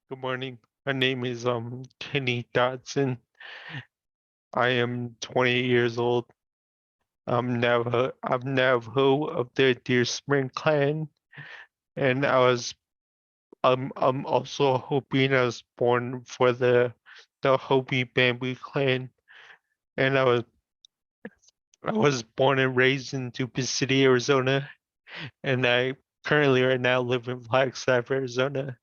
Good morning. My name is Kenny Dodson. I am 28 years old. I'm Navajo of the Deer Spring clan, and I'm also a Hopi. I was born for the Hopi Bamboo clan, and I was born and raised in Tuba City, Arizona, and I currently right now live in Flagstaff, Arizona.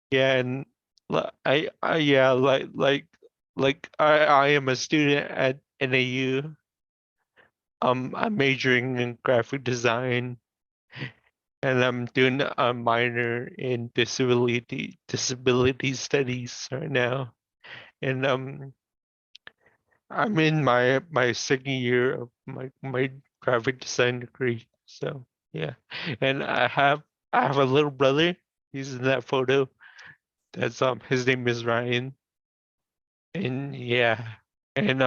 Yeah, and I yeah, I am a student at NAU. I'm majoring in graphic design, and I'm doing a minor in disability studies right now. And I'm in my second year of my graphic design degree. So yeah, and I have a little brother. He's in that photo. That's his name is Ryan. And yeah, and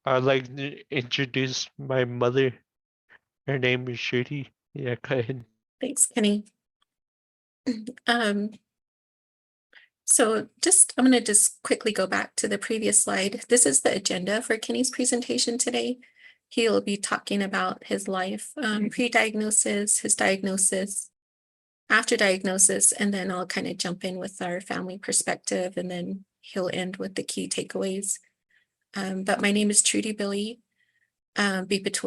I'd like to introduce my mother. Her name is Trudy. Yeah, go ahead. Thanks, Kenny. Um, I'm going to just quickly go back to the previous slide. This is the agenda for Kenny's presentation today. He'll be talking about his life, pre-diagnosis, his diagnosis, after diagnosis, and then I'll kind of jump in with our family perspective, and then he'll end with the key takeaways. But my name is Trudy Billy. I was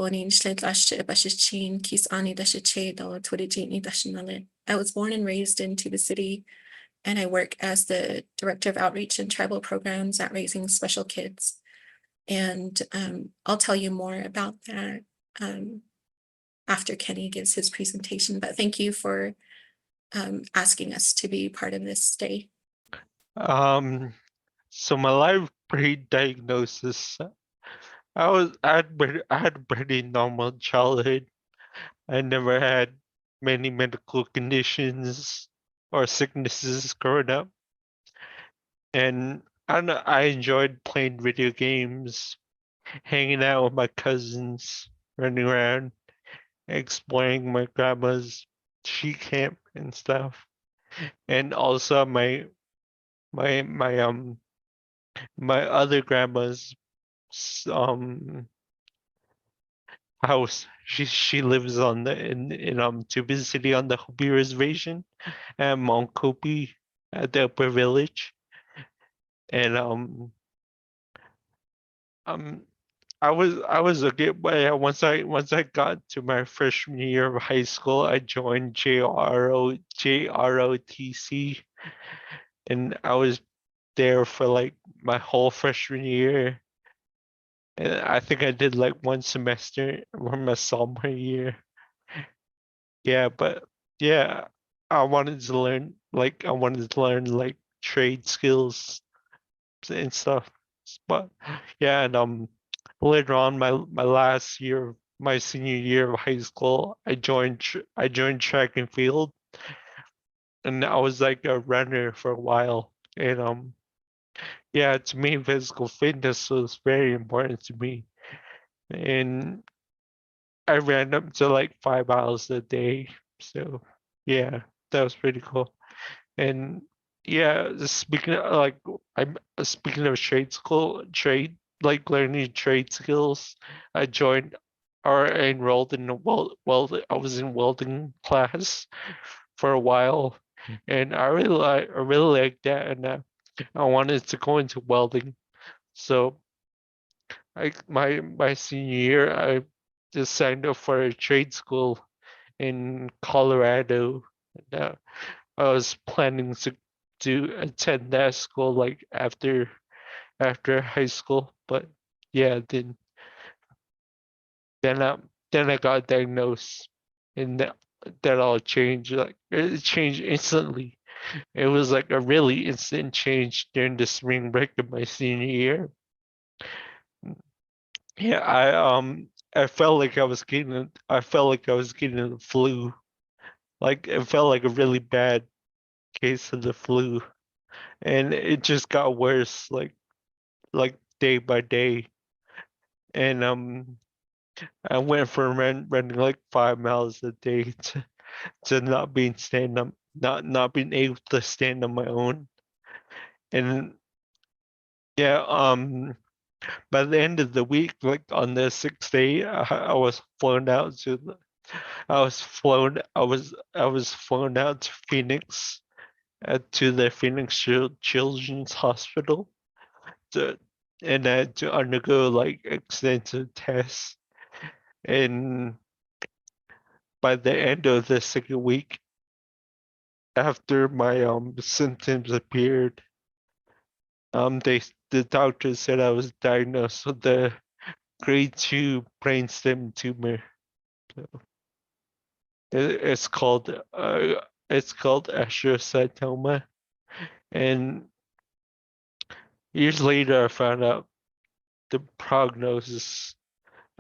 born and raised in Tuba City, and I work as the Director of Outreach and Tribal Programs at Raising Special Kids. And I'll tell you more about that after Kenny gives his presentation. But thank you for asking us to be part of this day. So my life pre-diagnosis, I had a pretty normal childhood. I never had many medical conditions or sicknesses growing up, and I don't know, I enjoyed playing video games, hanging out with my cousins, running around, exploring my grandma's sheep camp and stuff. And also my my um my other grandma's um house. She lives on the in Tuba City on the Hopi Reservation at Mount Kopi at the Upper Village. And um I was a good boy. Once I got to my freshman year of high school, I joined JROTC, and I was there for like my whole freshman year. And I think I did like one semester from my sophomore year. Yeah, but yeah, I wanted to learn like trade skills and stuff. But yeah, and later on my last year, my senior year of high school, I joined track and field, and I was like a runner for a while. And yeah, to me physical fitness was very important to me. And I ran up to like 5 miles a day. So yeah, that was pretty cool. And yeah, speaking of I'm speaking of trade, like learning trade skills. I joined or enrolled in a I was in welding class for a while, and I really liked that, and I wanted to go into welding. So my senior year, I just signed up for a trade school in Colorado. And, I was planning to attend that school like after high school, but yeah, then I then I got diagnosed, and that all changed. Like it changed instantly. It was like a really instant change during the spring break of my senior year. Yeah, I felt like I was getting the flu. Like it felt like a really bad case of the flu, and it just got worse like day by day. And I went from running like 5 miles a day to not being not being able to stand on my own. And yeah, by the end of the week, like on the 6th day, I was flown out to I was flown out to Phoenix, to the Phoenix Children's Hospital to to undergo like extensive tests. And by the end of the second week, after my symptoms appeared, the doctor said I was diagnosed with the grade 2 brainstem tumor. So it's called astrocytoma. And years later, I found out the prognosis.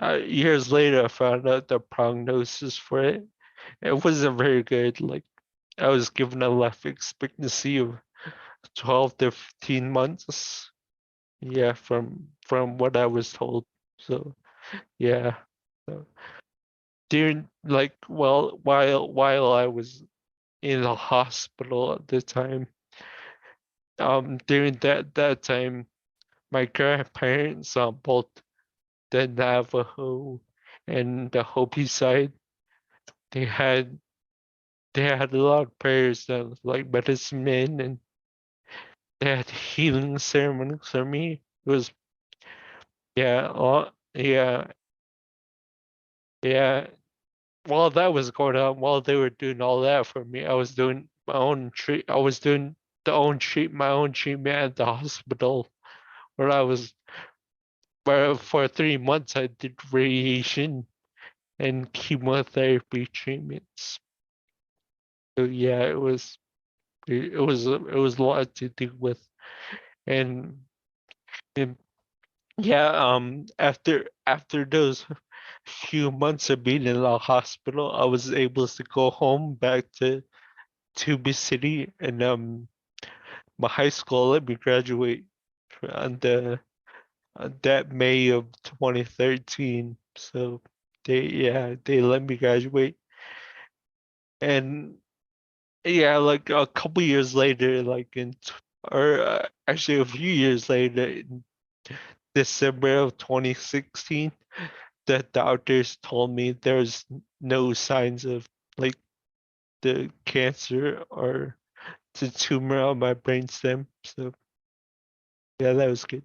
Years later, I found out the prognosis for it. It wasn't very good. Like I was given a life expectancy of 12 to 15 months. Yeah, from what I was told. So yeah. So during like while I was in the hospital at the time, during that time, my grandparents on both the Navajo and the Hopi side, they had they had a lot of prayers and like medicine men, and they had healing ceremonies for me. It was yeah, yeah, yeah. While that was going on, while they were doing all that for me, I was doing my own treat. I was doing my own treatment at the hospital where I was where for 3 months I did radiation and chemotherapy treatments. So yeah, it was a lot to do with. And, and yeah, after those few months of being in the hospital, I was able to go home back to Tuba City, and my high school let me graduate on the on that May of 2013. So they let me graduate. And yeah, like a couple years later, or actually a few years later, in December of 2016, the doctors told me there's no signs of like the cancer or the tumor on my brainstem. So yeah, that was good.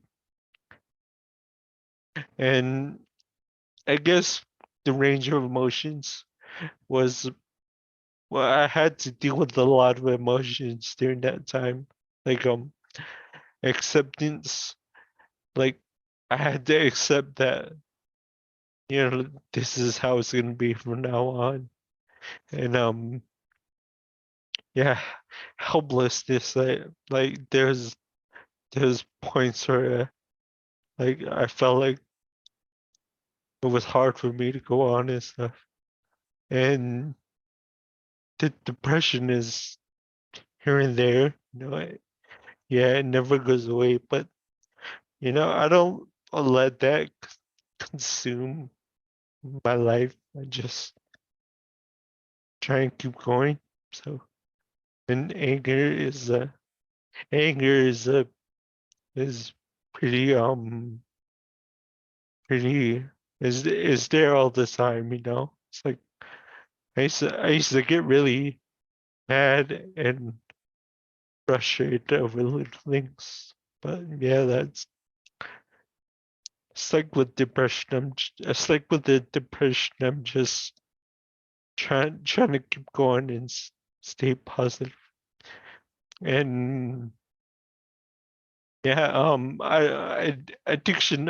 And I guess the range of emotions was, well, I had to deal with a lot of emotions during that time. Like acceptance. Like I had to accept that, this is how it's gonna be from now on. And yeah, helplessness. Like there's points where like I felt like it was hard for me to go on and stuff. And the depression is here and there. Yeah, it never goes away. But I don't let that consume my life. I just try and keep going. So, and anger is pretty pretty is there all the time. It's like I used to get really mad and frustrated over little things. But yeah, it's like with depression. It's like with the depression. I'm just trying to keep going and stay positive. And yeah, addiction.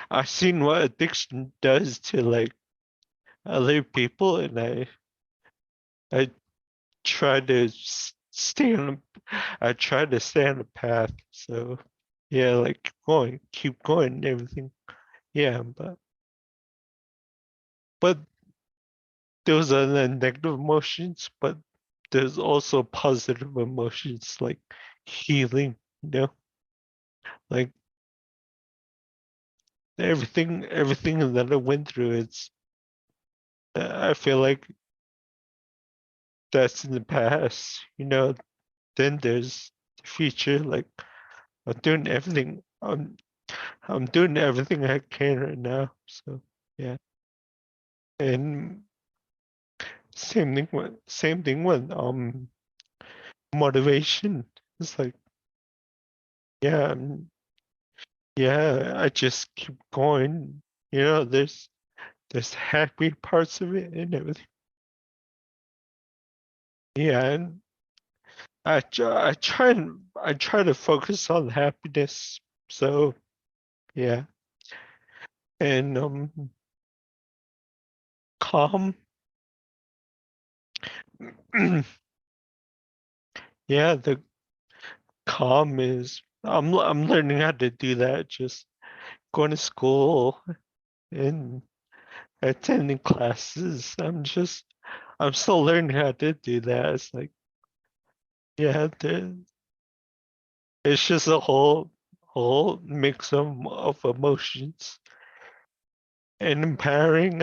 I've seen what addiction does to like other people, and I try to stay on. I try to stay on the path. So yeah, like keep going, and everything. Yeah, but those are the negative emotions, but there's also positive emotions like healing. Like everything that I went through. I feel like that's in the past, then there's the future. Like I'm doing everything. I'm doing everything I can right now. So yeah. And same thing with motivation. It's like, yeah, yeah, I just keep going. There's happy parts of it and everything. Yeah, and I try to focus on happiness. So yeah, and calm. Yeah, the calm is I'm learning how to do that. Just going to school and attending classes. I'm still learning how to do that. It's like, yeah, it's just a whole mix of emotions and empowering.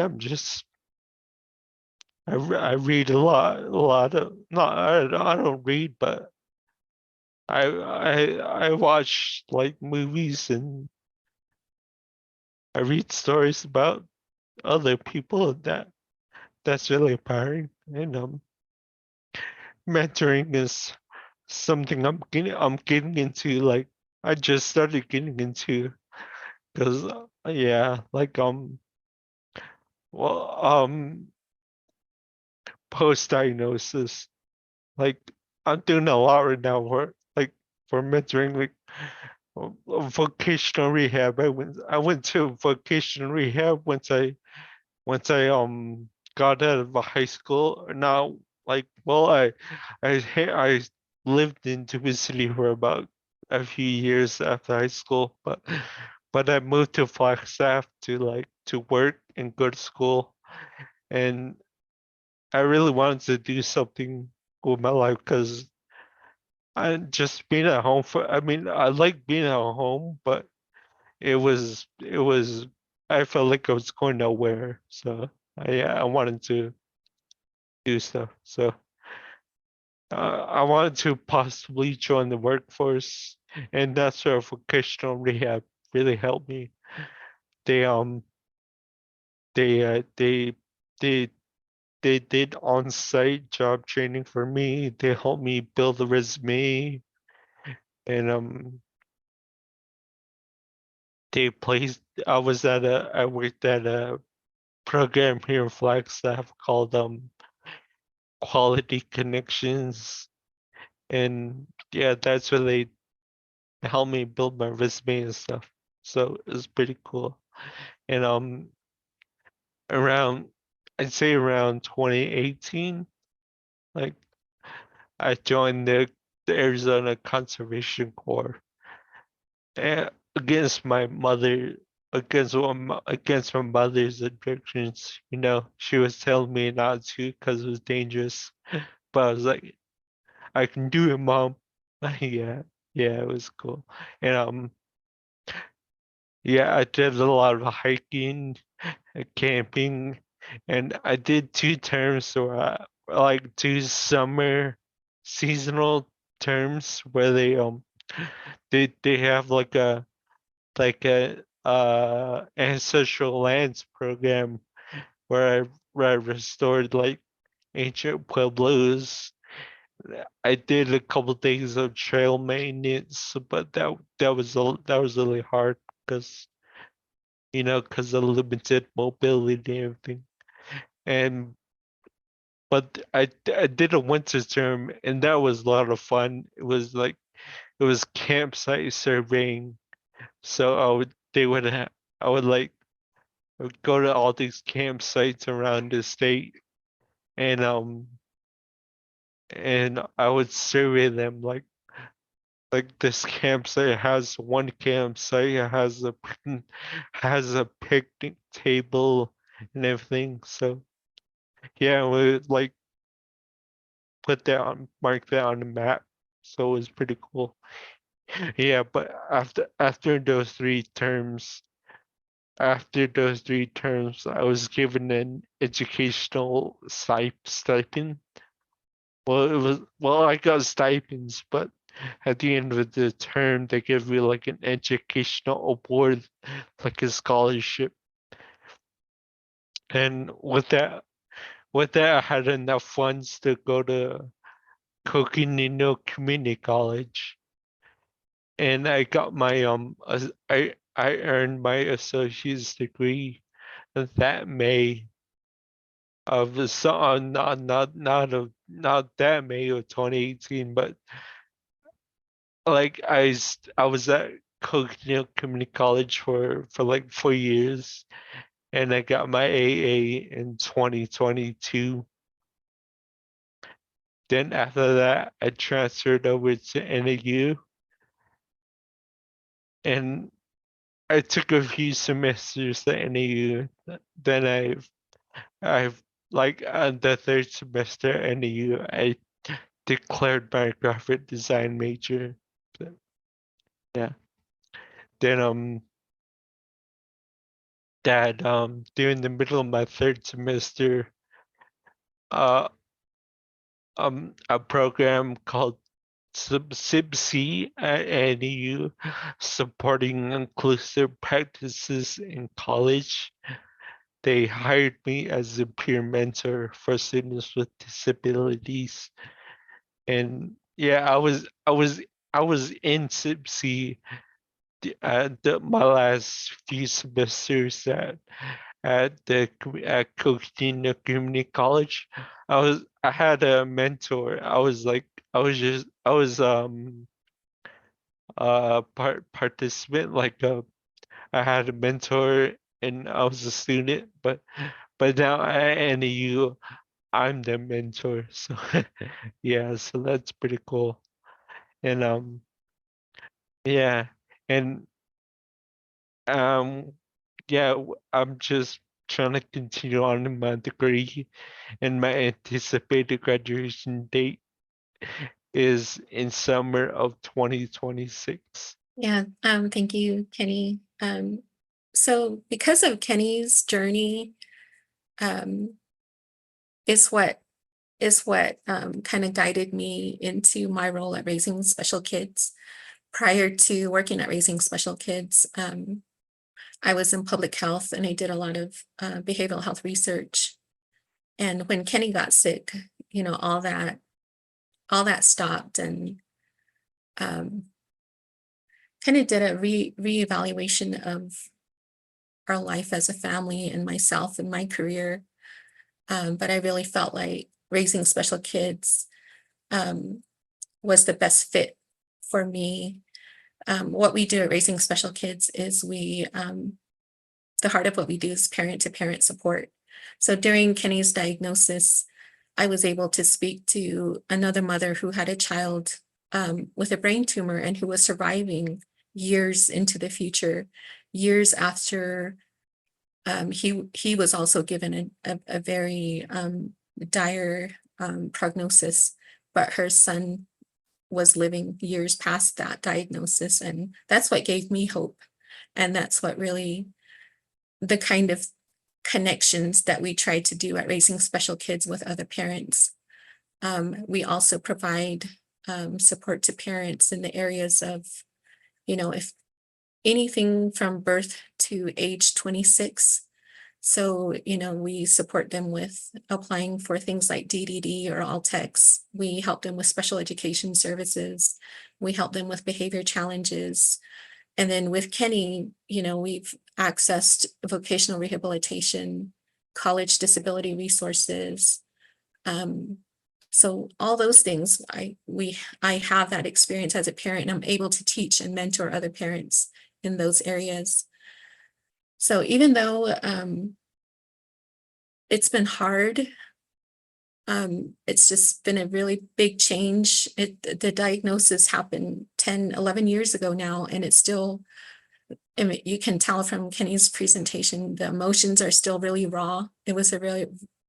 I read a lot of not I don't read, but I watch like movies and I read stories about other people that's really empowering. And mentoring is something I'm getting into. Like I just started getting into because yeah, like well post diagnosis. Like I'm doing a lot right now for mentoring, like vocational rehab. I went to vocational rehab once I got out of high school. Now, like, well, I lived in Tuba City for about a few years after high school, but I moved to Flagstaff to work and go to school, and I really wanted to do something with my life because I just being at home I mean, I like being at home, but it was I felt like I was going nowhere. So I wanted to do stuff. So I wanted to possibly join the workforce, and that's where vocational rehab really helped me. They um they uh they they they did on-site job training for me. They helped me build a resume, and they placed. I worked at a program here in Flagstaff called Quality Connections, and yeah, that's where they helped me build my resume and stuff. So it was pretty cool. And around I'd say around 2018, like I joined the Arizona Conservation Corps, and against my mother against my mother's objections. She was telling me not to because it was dangerous, but I was like, I can do it, mom. Yeah, yeah, it was cool. And yeah, I did a lot of hiking, camping, and I did 2 terms where like 2 summer seasonal terms where they have like a ancestral lands program where I restored like ancient pueblos. I did a couple days of trail maintenance, but that was really hard because because of limited mobility and everything. And but I did a winter term, and that was a lot of fun. It was campsite surveying. So I would like I would go to all these campsites around the state, and I would survey them. Like this campsite has one campsite has a picnic table and everything. So yeah, we would like mark that on the map. So it was pretty cool. Yeah, but after those 3 terms, I was given an educational stipend. I got stipends, but at the end of the term, they give me like an educational award, like a scholarship. And with that, I had enough funds to go to Coconino Community College, and I got my I earned my associate's degree that May of so not that May of 2018, but like I was at Coconino Community College for like 4 years, and I got my AA in 2022. Then after that, I transferred over to NAU, and I took a few semesters at NAU. Then I've like on the third semester at NAU, I declared my graphic design major. But, yeah. Then that during the middle of my third semester, uh a program called SIBC at NAU, supporting inclusive practices in college. They hired me as a peer mentor for students with disabilities. And yeah, I was in SIBC my last few semesters at Coquina Community College. I had a mentor. I was participant, like I had a mentor and I was a student, but now at NAU I'm the mentor. So yeah, so that's pretty cool. And yeah, and um yeah, I'm just trying to continue on in my degree, and my anticipated graduation date is in summer of 2026. Yeah, thank you, Kenny. So because of Kenny's journey, um, is what kind of guided me into my role at Raising Special Kids. Prior to working at Raising Special Kids, I was in public health and I did a lot of behavioral health research. And when Kenny got sick, all that stopped, and um, kind of did a reevaluation of our life as a family and myself and my career. But I really felt like Raising Special Kids um, was the best fit for me. What we do at Raising Special Kids is the heart of what we do is parent to parent support. So during Kenny's diagnosis, I was able to speak to another mother who had a child with a brain tumor and who was surviving years into the future, years after he was also given a very dire prognosis, but her son was living years past that diagnosis. And that's what gave me hope. And that's what really the kind of connections that we try to do at Raising Special Kids with other parents. We also provide support to parents in the areas of, if anything from birth to age 26. So, we support them with applying for things like DDD or Altex. We help them with special education services. We help them with behavior challenges. And then with Kenny, we've accessed vocational rehabilitation, college disability resources. So all those things, I have that experience as a parent, and I'm able to teach and mentor other parents in those areas. So even though it's been hard, it's just been a really big change. The diagnosis happened 10, 11 years ago now, and it's still, I mean, you can tell from Kenny's presentation, the emotions are still really raw. It was a really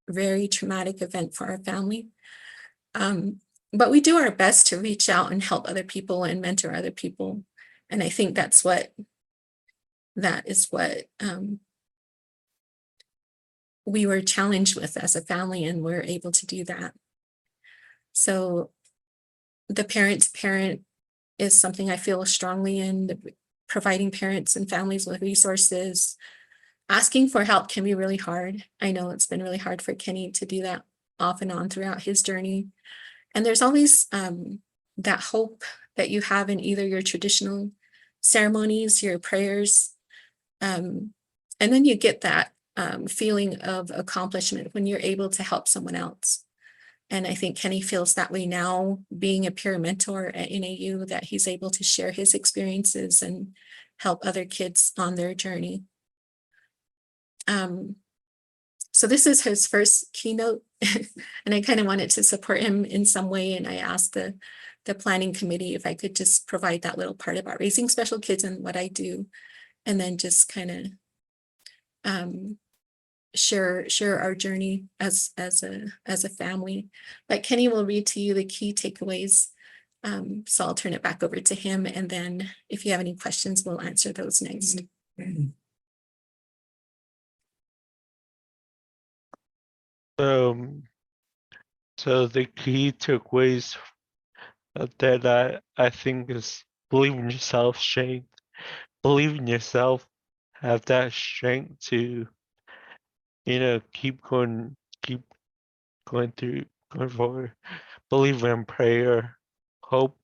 very traumatic event for our family. But we do our best to reach out and help other people and mentor other people. And I think that is what we were challenged with as a family, and we're able to do that. So the parent to parent is something I feel strongly in, providing parents and families with resources. Asking for help can be really hard. I know it's been really hard for Kenny to do that off and on throughout his journey. And there's always that hope that you have in either your traditional ceremonies, your prayers, and then you get that feeling of accomplishment when you're able to help someone else. And I think Kenny feels that way now, being a peer mentor at NAU, that he's able to share his experiences and help other kids on their journey. So this is his first keynote, and I kind of wanted to support him in some way. And I asked the planning committee if I could just provide that little part about raising special kids and what I do, and then just kind of share our journey as a family. But Kenny will read to you the key takeaways. So I'll turn it back over to him, and then if you have any questions, we'll answer those next. So the key takeaways that I think is believe in yourself, strength. Believe in yourself. Have that strength to, keep going going forward. Believe in prayer, hope,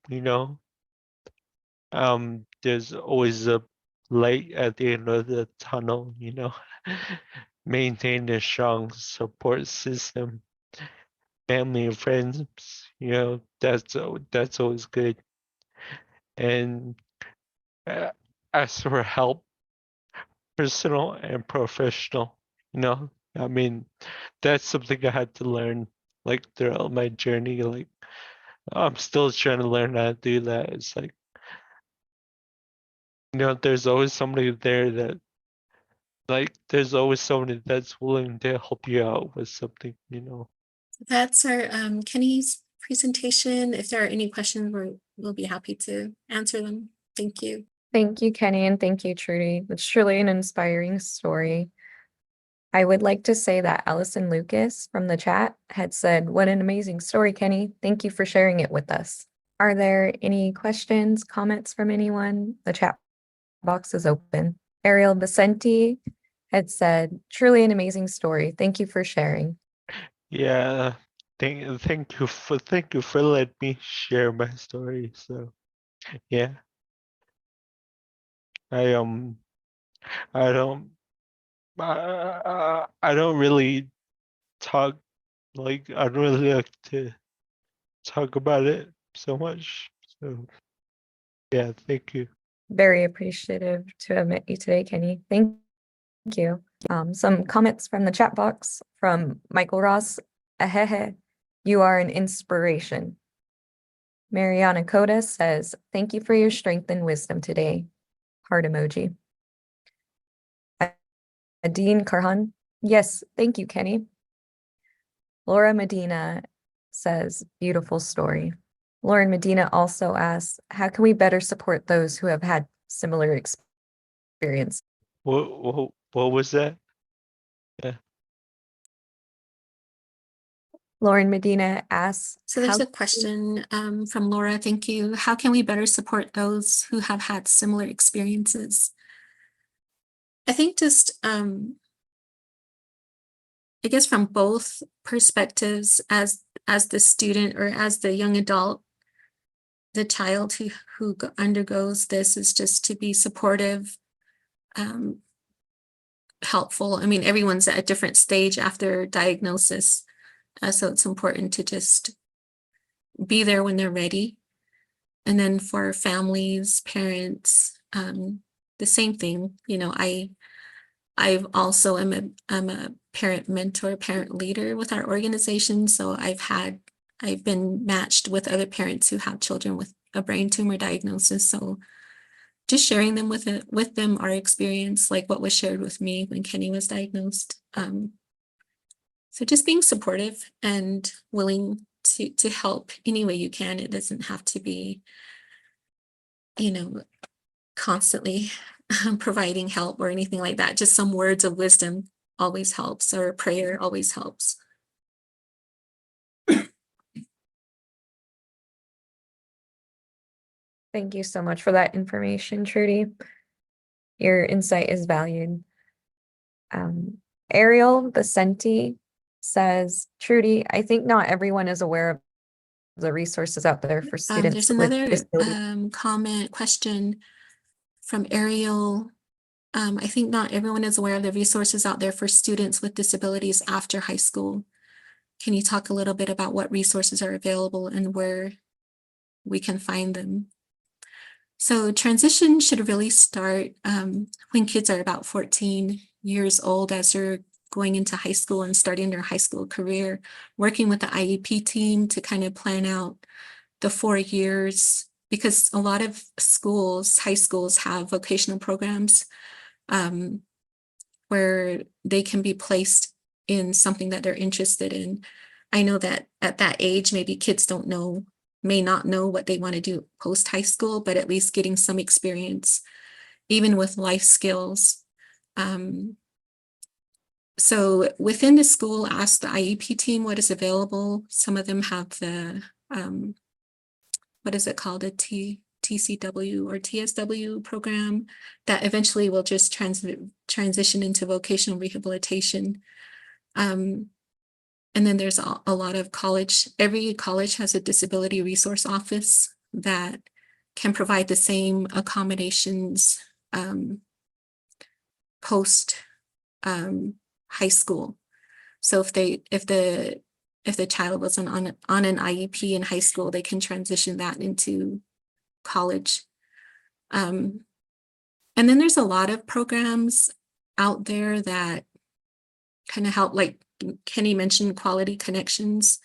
there's always a light at the end of the tunnel, Maintain a strong support system, family and friends, that's always good. And uh, ask for help, personal and professional, I mean, that's something I had to learn like throughout my journey. Like I'm still trying to learn how to do that. It's like, there's always somebody there that there's always somebody that's willing to help you out with something, That's our Kenny's presentation. If there are any questions, we'll be happy to answer them. Thank you. Thank you, Kenny, and thank you, Trudy. It's truly an inspiring story. I would like to say that Allison Lucas from the chat had said, "What an amazing story, Kenny. Thank you for sharing it with us." Are there any questions, comments from anyone? The chat box is open. Ariel Vicente had said, "Truly an amazing story. Thank you for sharing." Yeah. Thank you for letting me share my story. So yeah. I I don't I don't really talk I don't really like to talk about it so much. So yeah, thank you. Very appreciative to have met you today, Kenny. Thank you. Some comments from the chat box from Michael Ross. Ahehe, you are an inspiration. Mariana Coda says, "Thank you for your strength and wisdom today." Heart emoji. Adine Karhan, "Yes, thank you, Kenny." Laura Medina says, "Beautiful story." Lauren Medina also asks, "How can we better support those who have had similar experience?" What was that? Yeah. Lauren Medina asks, So there's "How a question from Laura. Thank you. How can we better support those who have had similar experiences? I think just I guess from both perspectives, as the student or as the young adult, the child who undergoes this, is just to be supportive, helpful. I mean, everyone's at a different stage after diagnosis, so it's important to just be there when they're ready. And then for families, parents, the same thing. I've also I'm a parent mentor, parent leader with our organization. So I've been matched with other parents who have children with a brain tumor diagnosis. So just sharing them with them our experience, like what was shared with me when Kenny was diagnosed. So just being supportive and willing to help any way you can. It doesn't have to be, constantly providing help or anything like that. Just some words of wisdom always helps, or prayer always helps. Thank you so much for that information, Trudy. Your insight is valued. Ariel Vicenti says, Trudy, I think not everyone is aware of the resources out there for students There's with another disabilities. question from Ariel. I think not everyone is aware of the resources out there for students with disabilities after high school. Can you talk a little bit about what resources are available and where we can find them? So transition should really start when kids are about 14 years old, as they're going into high school and starting their high school career, working with the IEP team to kind of plan out the 4 years, because a lot of schools, high schools, have vocational programs where they can be placed in something that they're interested in. I know that at that age, maybe kids may not know what they want to do post high school, but at least getting some experience, even with life skills. So within the school, ask the IEP team what is available. Some of them have the, what is it called? TCW or TSW program that eventually will just transition into vocational rehabilitation. And then there's a lot of every college has a disability resource office that can provide the same accommodations post high school. So if the child wasn't on an IEP in high school, they can transition that into college. And then there's a lot of programs out there that kind of help, like Kenny mentioned, Quality Connections.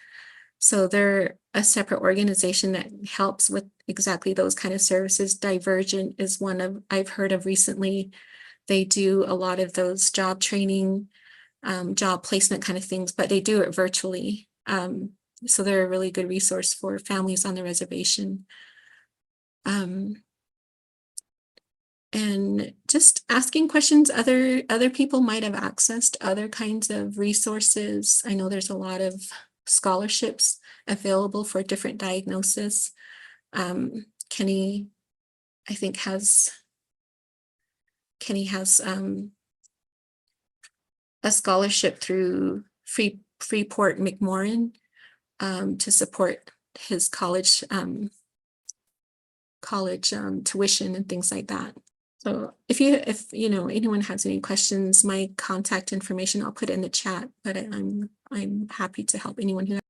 So they're a separate organization that helps with exactly those kind of services. Divergent is one I've heard of recently. They do a lot of those job training, job placement kind of things, but they do it virtually. So they're a really good resource for families on the reservation. And just asking questions. Other people might have accessed other kinds of resources. I know there's a lot of scholarships available for different diagnoses. Kenny, I think Kenny has a scholarship through Freeport McMorran to support his college tuition and things like that. So if you know anyone has any questions, my contact information I'll put in the chat. But I'm happy to help anyone who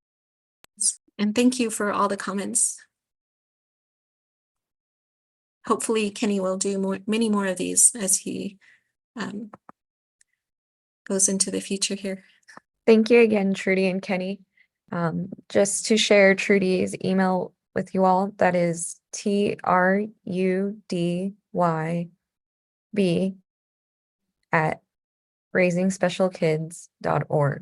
has. And thank you for all the comments. Hopefully Kenny will do many more of these as he goes into the future here. Thank you again, Trudy and Kenny. Just to share Trudy's email with you all, that is TRUDYB@raisingspecialkids.org.